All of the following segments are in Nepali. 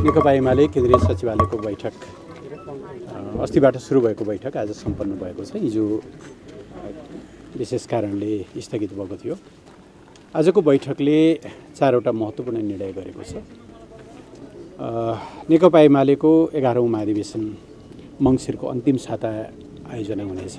नेकपा एमाले केन्द्रीय सचिवालयको बैठक अस्तिबाट सुरु भएको बैठक आज सम्पन्न भएको छ। हिजो विशेष कारणले स्थगित भएको थियो। आजको बैठकले चारवटा महत्त्वपूर्ण निर्णय गरेको छ। नेकपा एमालेको 11औं महाधिवेशन मङ्सिरको अन्तिम साता आयोजना हुनेछ।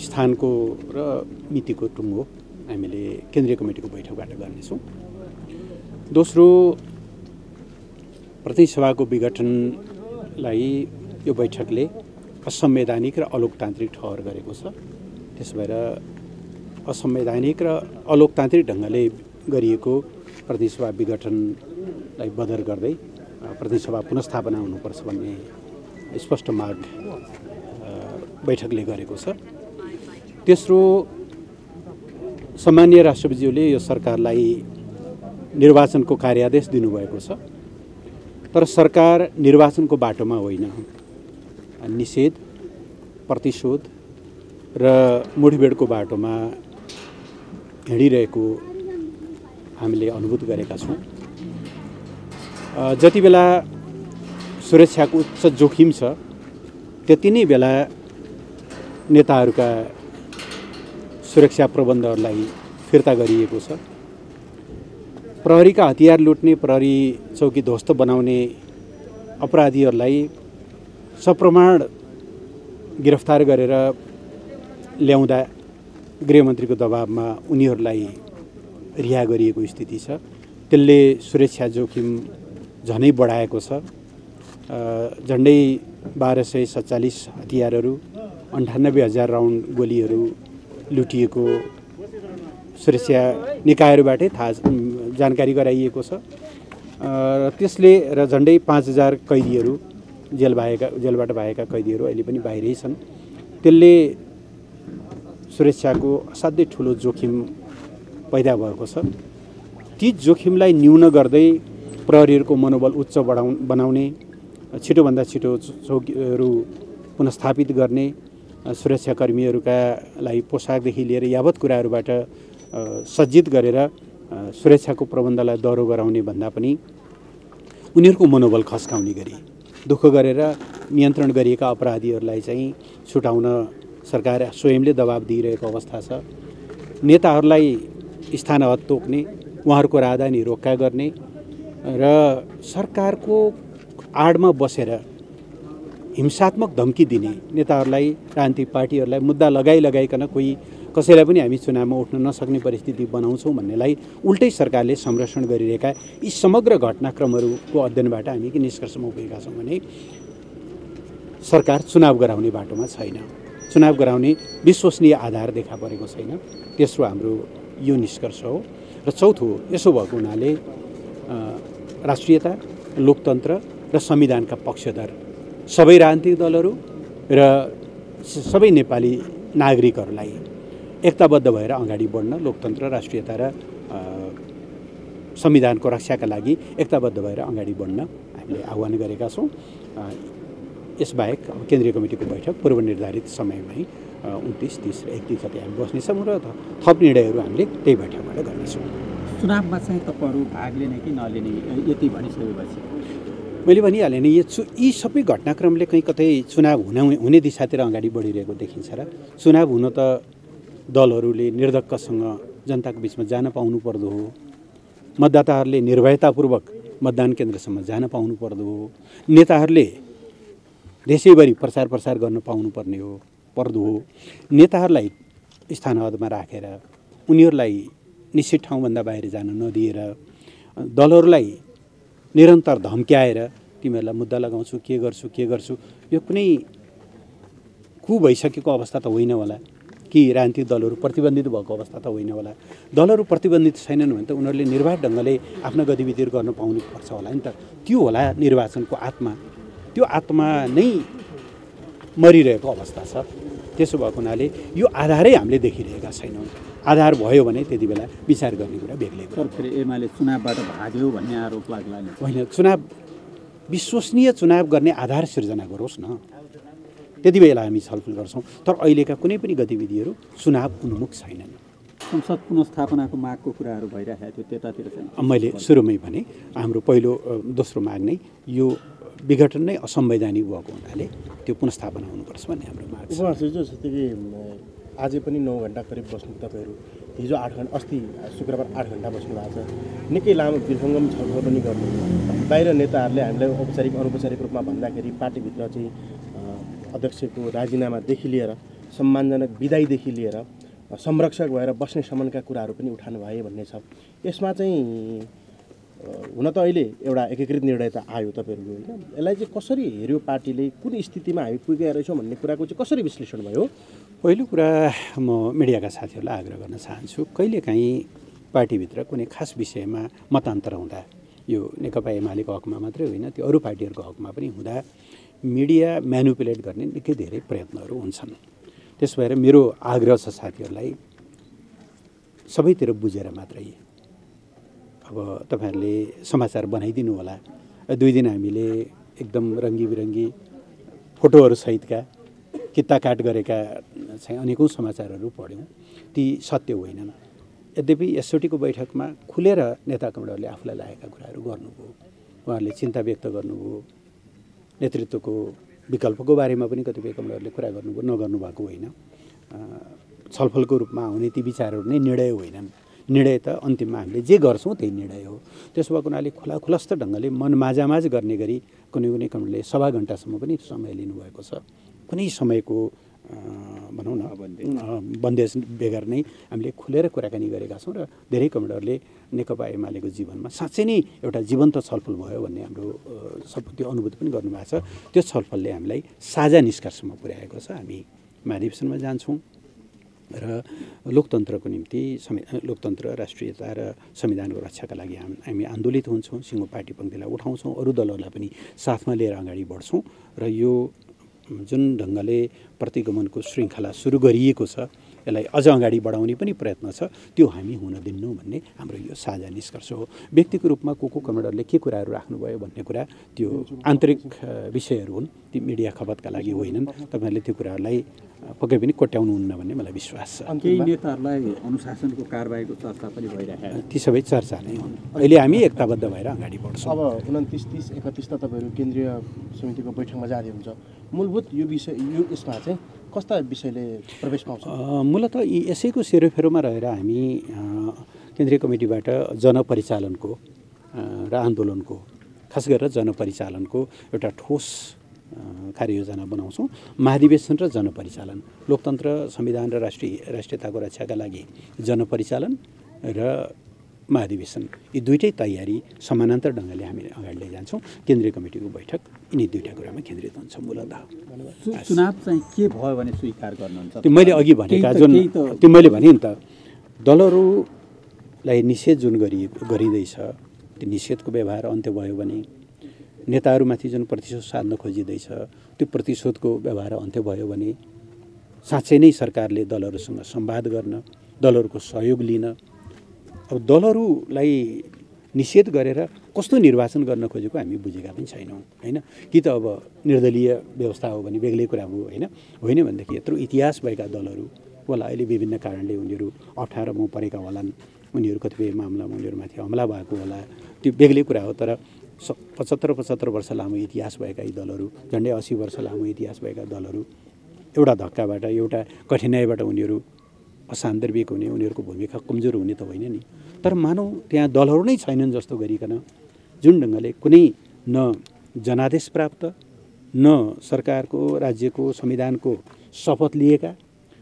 स्थानको र मितिको टुङ्गो हामीले केन्द्रीय कमिटीको बैठकबाट गर्नेछौँ। दोस्रो, प्रतिनिधि सभाको विघटनलाई यो बैठकले असंवैधानिक र अलोकतान्त्रिक ठहर गरेको छ। त्यसो भएर असंवैधानिक र अलोकतान्त्रिक ढङ्गले गरिएको प्रतिनिधि सभा विघटनलाई बदर गर्दै प्रतिनिधि सभा पुनर्स्थापना हुनुपर्छ भन्ने स्पष्ट माग बैठकले गरेको छ। तेस्रो, सामान्य राष्ट्रपतिज्यूले यो सरकारलाई निर्वाचनको कार्यादेश दिनुभएको छ, तर सरकार निर्वाचनको बाटोमा होइन, निषेध, प्रतिशोध र मुठभेडको बाटोमा हिँडिरहेको हामीले अनुभूत गरेका छौँ। जति बेला सुरक्षाको उच्च जोखिम छ त्यति नै बेला नेताहरूका सुरक्षा प्रबन्धहरूलाई फिर्ता गरिएको छ। प्रहरीका हतियार लुट्ने, प्रहरी चौकी ध्वस्त बनाउने अपराधीहरूलाई सप्रमाण गिरफ्तार गरेर ल्याउँदा गृहमन्त्रीको दबावमा उनीहरूलाई रिहा गरिएको स्थिति छ। त्यसले सुरक्षा जोखिम झनै बढाएको छ। झन्डै 1247 हतियारहरू, 98,000 राउन्ड गोलीहरू लुटिएको सुरक्षा निकायहरूबाटै जानकारी गराइएको छ। त्यसले र झन्डै 5,000 कैदीहरू जेलबाट भएका कैदीहरू अहिले पनि बाहिरै छन्। त्यसले सुरक्षाको असाध्यै ठुलो जोखिम पैदा भएको छ। ती जोखिमलाई न्यून गर्दै प्रहरीहरूको मनोबल उच्च बनाउने, छिटोभन्दा छिटो चौकीहरू पुनर्स्थापित गर्ने, सुरक्षाकर्मीहरूका लागि पोसाकदेखि लिएर यावत कुराहरूबाट सज्जित गरेर सुरक्षाको प्रबन्धलाई दह्रो गराउने भन्दा पनि उनीहरूको मनोबल खस्काउने गरी दुःख गरेर नियन्त्रण गरिएका अपराधीहरूलाई चाहिँ छुटाउन सरकार स्वयंले दबाब दिइरहेको अवस्था छ। नेताहरूलाई स्थान हद तोक्ने, उहाँहरूको राजधानी रोक्का गर्ने र सरकारको आडमा बसेर हिंसात्मक धम्की दिने नेताहरूलाई, राजनीतिक पार्टीहरूलाई मुद्दा लगाइकन कोही कसैलाई पनि हामी चुनावमा उठ्न नसक्ने परिस्थिति बनाउँछौँ भन्नेलाई उल्टै सरकारले संरक्षण गरिरहेका यी समग्र घटनाक्रमहरूको अध्ययनबाट हामी के निष्कर्षमा पुगेका छौँ भने सरकार चुनाव गराउने बाटोमा छैन, चुनाव गराउने विश्वसनीय आधार देखा परेको छैन। तेस्रो हाम्रो यो निष्कर्ष हो। र चौथो, यसो भएको हुनाले राष्ट्रियता, लोकतन्त्र र संविधानका पक्षधर सबै राजनीतिक दलहरू र सबै नेपाली नागरिकहरूलाई एकताबद्ध भएर अगाडि बढ्न, लोकतन्त्र, राष्ट्रियता र संविधानको रक्षाका लागि एकताबद्ध भएर अगाडि बढ्न हामीले आह्वान गरेका छौँ। यसबाहेक केन्द्रीय कमिटीको बैठक पूर्व निर्धारित समयमै 29, 30 र 31 गते हामी बस्नेछौँ र थप निर्णयहरू हामीले त्यही बैठकबाट गर्नेछौँ। चुनावमा चाहिँ तपाईँहरू भाग लिने कि नलिने यति भनिसकेपछि मैले भनिहालेँ नि, यी सबै घटनाक्रमले कहीँ कतै चुनाव हुने दिशातिर अगाडि बढिरहेको देखिन्छ र चुनाव हुन त दलहरूले निर्धक्कसँग जनताको बिचमा जान पाउनु पर्दो हो, मतदाताहरूले निर्भयतापूर्वक मतदान केन्द्रसम्म जान पाउनु पर्दो हो, नेताहरूले देशैभरि प्रचार गर्न पर्दो हो। नेताहरूलाई स्थान हदमा राखेर उनीहरूलाई निश्चित ठाउँभन्दा बाहिर जान नदिएर दलहरूलाई निरन्तर धम्क्याएर तिमीहरूलाई मुद्दा लगाउँछु, के गर्छु, यो कुनै भइसकेको अवस्था त होइन होला कि राजनीतिक दलहरू प्रतिबन्धित भएको अवस्था त होइन होला। दलहरू प्रतिबन्धित छैनन् भने त उनीहरूले निर्वाध ढङ्गले आफ्ना गतिविधिहरू गर्न पाउनुपर्छ होला नि त। त्यो होला निर्वाचनको आत्मा। त्यो आत्मा नै मरिरहेको अवस्था छ। त्यसो भएको हुनाले यो आधारै हामीले देखिरहेका छैनौँ। आधार भयो भने त्यति बेला विचार गर्ने कुरा बेग्लै कुरा। फेरि एमाले चुनावबाट भाग्यो भन्ने आरोप लाग्ला नि। होइन, विश्वसनीय चुनाव गर्ने आधार सिर्जना गरोस् न, त्यति बेला हामी छलफल गर्छौँ। तर अहिलेका कुनै पनि गतिविधिहरू चुनाव उन्मुख छैनन्। संसद पुनर्स्थापनाको मागको कुराहरू भइरहेको थियो त्यतातिर चाहिँ मैले सुरुमै भने हाम्रो पहिलो दोस्रो माग नै यो विघटन नै असंवैधानिक भएको हुनाले त्यो पुनर्स्थापना हुनुपर्छ भन्ने हाम्रो माग छ। उपमहासचिव जस्तै कि आज पनि 9 घण्टा करिब बस्नु तपाईँहरू, हिजो 8 घण्टा, अस्ति शुक्रबार 8 घण्टा बस्नु भएको छ। निकै लामो विहङ्गम छलफल पनि गर्नु। बाहिर नेताहरूले हामीलाई औपचारिक अनौपचारिक रूपमा भन्दाखेरि पार्टीभित्र चाहिँ अध्यक्षको राजीनामादेखि लिएर सम्मानजनक विदाईदेखि लिएर संरक्षक भएर बस्ने सम्मानका कुराहरू पनि उठानु भए भन्ने छ। यसमा चाहिँ हुन त अहिले एउटा एकीकृत निर्णय त आयो तपाईँहरूको, होइन? यसलाई चाहिँ कसरी हेऱ्यो पार्टीले, कुन स्थितिमा हामी पुगेका रहेछौँ भन्ने कुराको चाहिँ कसरी विश्लेषण भयो? पहिलो कुरा म मिडियाका साथीहरूलाई आग्रह गर्न चाहन्छु, कहिलेकाहीँ पार्टीभित्र कुनै खास विषयमा मतान्तर हुँदा, यो नेकपा एमालेको हकमा मात्रै होइन, त्यो अरू पार्टीहरूको हकमा पनि हुँदा मिडिया म्यानुपुलेट गर्ने निकै धेरै प्रयत्नहरू हुन्छन्। त्यस भएर मेरो आग्रह छ साथीहरूलाई, सबैतिर बुझेर मात्रै अब तपाईँहरूले समाचार बनाइदिनु होला। 2 दिन हामीले एकदम रङ्गी बिरङ्गी फोटोहरू सहितका कित्ता काट गरेका चाहिँ अनेकौँ समाचारहरू पढ्यौँ, ती सत्य होइनन्। यद्यपि एसओटीको बैठकमा खुलेर नेता कमरेडहरूले आफूलाई लागेका कुराहरू गर्नुभयो, उहाँहरूले चिन्ता व्यक्त गर्नुभयो, नेतृत्वको विकल्पको बारेमा पनि कतिपय कमरेडहरूले कुरा गर्नुभयो, नगर्नु भएको होइन। छलफलको रूपमा आउने ती विचारहरू नै निर्णय होइनन्। निर्णय त अन्तिममा हामीले जे गर्छौँ त्यही निर्णय हो। त्यसो भएको हुनाले खुलस्त ढङ्गले मन माझामाझ गर्ने गरी कुनै कुनै कमरेडले सभा घन्टासम्म पनि समय लिनुभएको छ। कुनै समयको भनौँ न बन्देज बेगर नै हामीले खुलेर कुराकानी गरेका छौँ र धेरै कमरेडहरूले नेकपा एमालेको जीवनमा साँच्चै नै एउटा जीवन्त छलफल भयो भन्ने हाम्रो त्यो अनुभूति पनि गर्नुभएको छ। त्यो छलफलले हामीलाई साझा निष्कर्षमा पुर्याएको छ। हामी महाधिवेशनमा जान्छौँ र लोकतन्त्रको निम्ति लोकतन्त्र, राष्ट्रियता र संविधानको रक्षाका लागि हामी आन्दोलित हुन्छौँ, सिङ्गो पार्टी पङ्क्तिलाई उठाउँछौँ, अरू दलहरूलाई पनि साथमा लिएर अगाडि बढ्छौँ र यो जुन ढङ्गले प्रतिगमनको श्रृङ्खला सुरु गरिएको छ यसलाई अझ अगाडि बढाउने पनि प्रयत्न छ, त्यो हामी हुन दिन्नौँ भन्ने हाम्रो यो साझा निष्कर्ष हो। व्यक्तिको रूपमा को कमरेडरले के कुराहरू राख्नुभयो भन्ने कुरा त्यो आन्तरिक विषयहरू हुन्, ती मिडिया खपतका लागि होइनन्। तपाईँहरूले त्यो कुराहरूलाई पक्कै पनि कोट्याउनुहुन्न भन्ने मलाई विश्वास छ। केही नेताहरूलाई अनुशासनको कारबाहीको चर्चा पनि भइरहेको, ती सबै चर्चा नै हुन्। अहिले हामी एकताबद्ध भएर अगाडि बढ्छौँ। अब 29, 30, 31 त तपाईँहरू केन्द्रीय समितिको बैठकमा जाँदै हुन्छ। मूलभूत यो विषय, यो यसमा चाहिँ कस्ता विषयले प्रवेश पाउँछ? मूलतः यसैको सेरोफेरोमा रहेर हामी केन्द्रीय कमिटीबाट जनपरिचालनको र आन्दोलनको, खास गरेर जनपरिचालनको एउटा ठोस कार्ययोजना बनाउँछौँ। महाधिवेशन र जनपरिचालन, लोकतन्त्र, संविधान र राष्ट्रियताको रक्षाका लागि जनपरिचालन र महाधिवेशन, यी दुईटै तयारी समानान्तर ढङ्गले हामी अगाडि लैजान्छौँ। केन्द्रीय कमिटीको बैठक यिनी दुईवटा कुरामा केन्द्रित हुन्छ। मूलतः चुनाव चाहिँ के भयो भने स्वीकार गर्नुहुन्छ? त्यो मैले अघि भनेका जुन त्यो मैले भने नि त, दलहरूलाई निषेध जुन गरिँदैछ त्यो निषेधको व्यवहार अन्त्य भयो भने, नेताहरूमाथि जुन प्रतिशोध साध्न खोजिँदैछ त्यो प्रतिशोधको व्यवहार अन्त्य भयो भने, साँच्चै नै सरकारले दलहरूसँग संवाद गर्न, दलहरूको सहयोग लिन, अब दलहरूलाई निषेध गरेर कस्तो निर्वाचन गर्न खोजेको हामी बुझेका पनि छैनौँ, होइन? कि त अब निर्दलीय व्यवस्था हो भने बेग्लै कुरा हो, होइन? होइन भनेदेखि यत्रो इतिहास भएका दलहरू होला अहिले विभिन्न कारणले उनीहरू अप्ठ्यारोमा परेका होलान्, उनीहरू कतिपय मामलामा उनीहरूमाथि हमला भएको होला, त्यो बेग्लै कुरा हो। तर 75 वर्ष लामो इतिहास भएका यी दलहरू, झन्डै 80 वर्ष लामो इतिहास भएका दलहरू एउटा धक्काबाट, एउटा कठिनाइबाट उनीहरू असान्दर्भिक हुने, उनीहरूको भूमिका कमजोर हुने त होइन नि। तर मानौँ त्यहाँ दलहरू नै छैनन् जस्तो गरिकन जुन ढङ्गले कुनै न जनादेश प्राप्त, न सरकारको, राज्यको, संविधानको शपथ लिएका,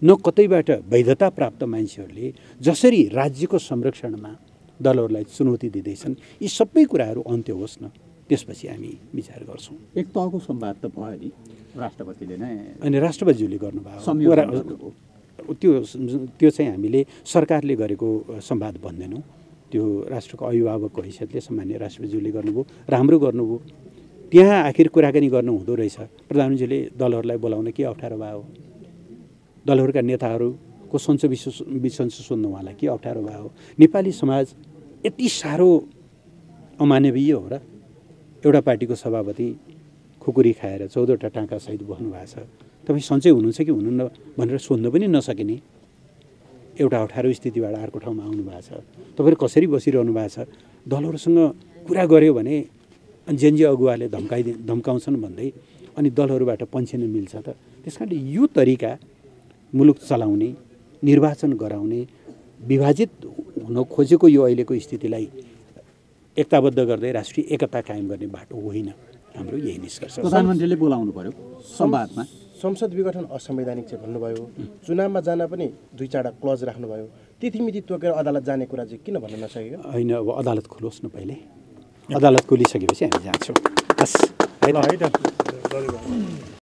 न कतैबाट वैधता प्राप्त मान्छेहरूले जसरी राज्यको संरक्षणमा दलहरूलाई चुनौती दिँदैछन्, यी सबै कुराहरू अन्त्य होस् न, त्यसपछि हामी विचार गर्छौँ। एक तहको संवाद त भयो नि, राष्ट्रपतिले नै, अनि राष्ट्रपतिज्यूले गर्नुभयो त्यो चाहिँ हामीले सरकारले गरेको संवाद भन्दैनौँ, त्यो राष्ट्रको अभिभावकको हैसियतले सामान्य राष्ट्रपतिज्यूले गर्नुभयो, राम्रो गर्नुभयो। त्यहाँ आखिर कुराकानी गर्नु हुँदो रहेछ। प्रधानमन्त्रीले दलहरूलाई बोलाउन के अप्ठ्यारो भयो? दलहरूका नेताहरूको सन्चो विसन्चो सोध्नु उहाँलाई के अप्ठ्यारो भयो? नेपाली समाज यति साह्रो अमानवीय हो र? एउटा पार्टीको सभापति खुकुरी खाएर 14वटा टाँकासहित बस्नु भएको छ, तपाईँ सन्चै हुनुहुन्छ कि हुनुहुन्न भनेर सोध्न पनि नसकिने, एउटा अप्ठ्यारो स्थितिबाट अर्को ठाउँमा आउनु भएको छ तपाईँहरू कसरी बसिरहनु भएको छ दलहरूसँग कुरा गऱ्यो भने जेएनजी अगुवाले धम्काउँछन् भन्दै अनि दलहरूबाट पन्छिन मिल्छ त त्यस कारणले यो तरिका मुलुक चलाउने निर्वाचन गराउने विभाजित हुन खोजेको यो अहिलेको स्थितिलाई एकताबद्ध गर्दै राष्ट्रिय एकता कायम गर्ने बाटो होइन हाम्रो यही निष्कर्ष छ। प्रधानमन्त्रीले बोलाउनु पर्यो संवादमा। संसद विघटन असंवैधानिक चाहिँ भन्नुभयो, चुनावमा जान पनि 2-4 क्लज राख्नुभयो, तिथिमिति तोकेर अदालत जाने कुरा चाहिँ किन भन्न नसकेको? होइन, अब अदालत खोलोस् न पहिले, अदालत खोलिसकेपछि हामी जान्छौँ। हस्।